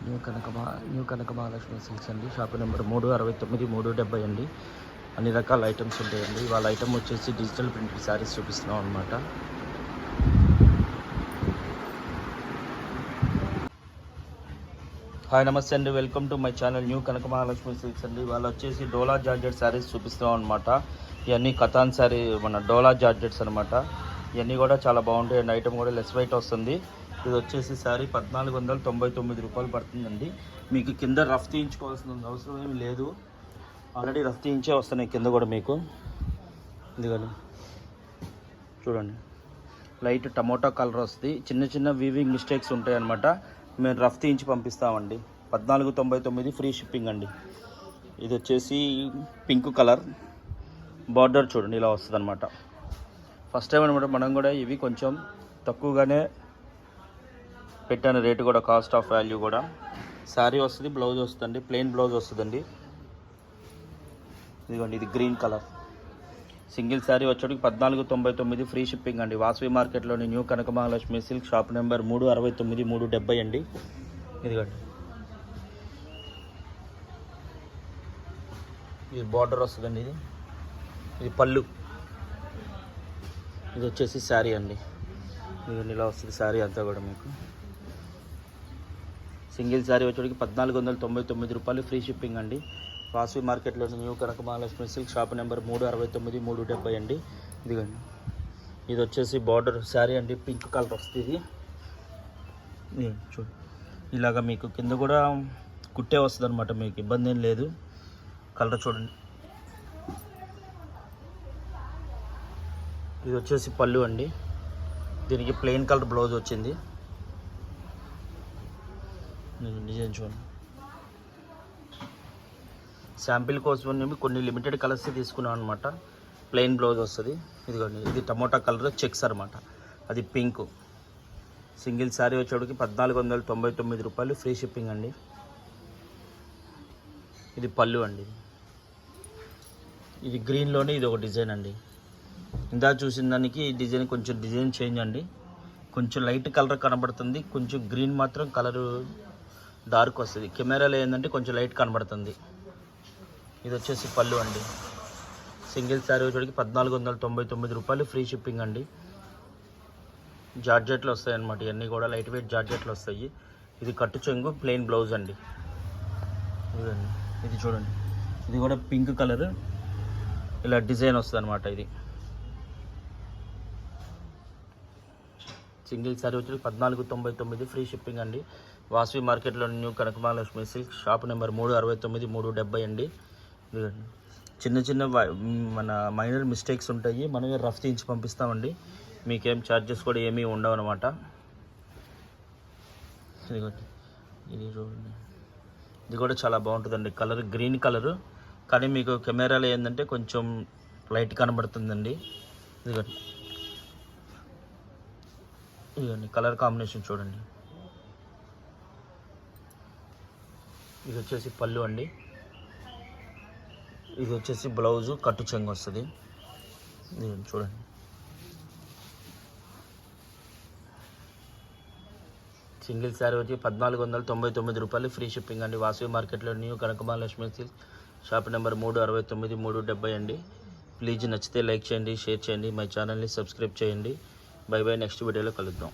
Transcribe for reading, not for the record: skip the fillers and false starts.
New Kanaka Mahalakshmi silks అండి. Shop number 369 370 అండి. అన్ని రకాల ఐటమ్స్ ఉంటాయండి. వాళ్ళ ఐటమ్ వచ్చేసి డిజిటల్ ప్రింటెడ్ శారీస్ చూపిస్తున్నాం అనమాట. హాయ్ నమస్తే అండి, welcome to my channel new Kanaka Mahalakshmi silks అండి. వాళ్ళు వచ్చేసి డోలా జార్జెట్ శారీస్ చూపిస్తున్నాం అనమాట. ఇవన్నీ కథాన్ శారీ మన డోలా జార్జెట్స్ అనమాట. ఇవన్నీ కూడా చాలా బాగుంటాయండి. ఐటమ్ కూడా లెస్ వెయిట్ వస్తుంది. ఇది వచ్చేసి శారీ 1499 రూపాయలు పడుతుందండి. మీకు కింద రఫ్ తీయించుకోవాల్సిన అవసరం ఏమి లేదు, ఆల్రెడీ రఫ్ తీయించే వస్తున్నాయి కింద కూడా మీకు. ఇదిగోండి చూడండి, లైట్ టమోటా కలర్ వస్తుంది. చిన్న చిన్న వీవింగ్ మిస్టేక్స్ ఉంటాయి అన్నమాట. మేము రఫ్ తీయించి పంపిస్తామండి. 1499 ఫ్రీ షిప్పింగ్ అండి. ఇది వచ్చేసి పింక్ కలర్ బార్డర్ చూడండి, ఇలా వస్తుంది అనమాట. ఫస్ట్ టైం అనమాట మనం కూడా ఇవి కొంచెం తక్కువగానే పెట్టాను రేటు కూడా, కాస్ట్ ఆఫ్ వాల్యూ కూడా. శారీ వస్తుంది, బ్లౌజ్ వస్తుందండి, ప్లెయిన్ బ్లౌజ్ వస్తుందండి. ఇదిగోండి, ఇది గ్రీన్ కలర్ సింగిల్ శారీ వచ్చేటికి 1499 ఫ్రీ షిప్పింగ్ అండి. వాసవి మార్కెట్లోని new Kanaka Mahalakshmi silk, shop number 369 370 అండి. ఇదిగోండి, ఇది బార్డర్ వస్తుందండి. ఇది పళ్ళు, ఇది వచ్చేసి శారీ అండి. ఇది ఇలా వస్తుంది శారీ అంతా కూడా మీకు. సింగిల్ శారీ వచ్చేటికి 1499 రూపాయలు ఫ్రీ షిప్పింగ్ అండి. వాసవి మార్కెట్లో new Kanaka Mahalakshmi silk, shop number 369 370 అండి. ఇదిగోండి, ఇది వచ్చేసి బార్డర్ శారీ అండి, పింక్ కలర్ వస్తుంది. ఇది చూడు, ఇలాగ మీకు కింద కూడా కుట్టే వస్తుంది అనమాట, మీకు ఇబ్బంది ఏం లేదు. కలర్ చూడండి, ఇది వచ్చేసి పళ్ళు అండి. దీనికి ప్లెయిన్ కలర్ బ్లౌజ్ వచ్చింది. డిజైన్ చూడండి, శాంపిల్ కోసం కొన్ని లిమిటెడ్ కలర్స్ తీసుకున్నాం అనమాట. ప్లెయిన్ బ్లౌజ్ వస్తుంది. ఇదిగోండి, ఇది టమోటా కలర్ చెక్స్ అనమాట, అది పింక్. సింగిల్ శారీ వచ్చేటికి 1499 రూపాయలు ఫ్రీ షిప్పింగ్ అండి. ఇది పళ్ళు అండి. ఇది గ్రీన్లోనే ఇది ఒక డిజైన్ అండి. ఇందా చూసిన దానికి ఈ డిజైన్ కొంచెం డిజైన్ చేంజ్ అండి. కొంచెం లైట్ కలర్ కనబడుతుంది, కొంచెం గ్రీన్ మాత్రం కలరు డార్క్ వస్తుంది. కెమెరాలో ఏంటంటే కొంచెం లైట్ కనబడుతుంది. ఇది వచ్చేసి పళ్ళు అండి. సింగిల్ శారీ వచ్చేటికి 1499 రూపాయలు ఫ్రీ షిప్పింగ్ అండి. జార్జెట్లు వస్తాయి అన్నమాట, ఇవన్నీ కూడా లైట్ వెయిట్ జార్జెట్లు వస్తాయి. ఇది కట్టు చెంగు, ప్లెయిన్ బ్లౌజ్ అండి. ఇదండి, ఇది చూడండి, ఇది కూడా పింక్ కలర్, ఇలా డిజైన్ వస్తుంది అనమాట. ఇది సింగిల్ శారీ వచ్చి 1499 ఫ్రీ షిప్పింగ్ అండి. వాసవి మార్కెట్లో new Kanaka Mahalakshmi silk, shop number 369 370 అండి. చిన్న చిన్న మన మైనర్ మిస్టేక్స్ ఉంటాయి, మనమే రఫ్ తీయించి పంపిస్తామండి. మీకేం ఛార్జెస్ కూడా ఏమీ ఉండవు అనమాట. ఇది చూడండి, ఇది కూడా చాలా బాగుంటుందండి. కలర్ గ్రీన్ కలరు, కానీ మీకు కెమెరాలో ఏంటంటే కొంచెం లైట్ కనబడుతుందండి. ఇదిగోండి, ఇదిగోండి కలర్ కాంబినేషన్ చూడండి. ఇది వచ్చేసి పళ్ళు అండి. ఇది వచ్చేసి బ్లౌజు, కట్టు చెంగు వస్తుంది. ఇది చూడండి, సింగిల్ శారీ వచ్చి 1499 రూపాయలు ఫ్రీ షిప్పింగ్ అండి. వాసవి మార్కెట్లో new Kanaka Mahalakshmi silk, shop number 369 370 అండి. ప్లీజ్ నచ్చితే లైక్ చేయండి, షేర్ చేయండి, మై ఛానల్ని సబ్స్క్రైబ్ చేయండి. బై బై, నెక్స్ట్ వీడియోలో కలుద్దాం.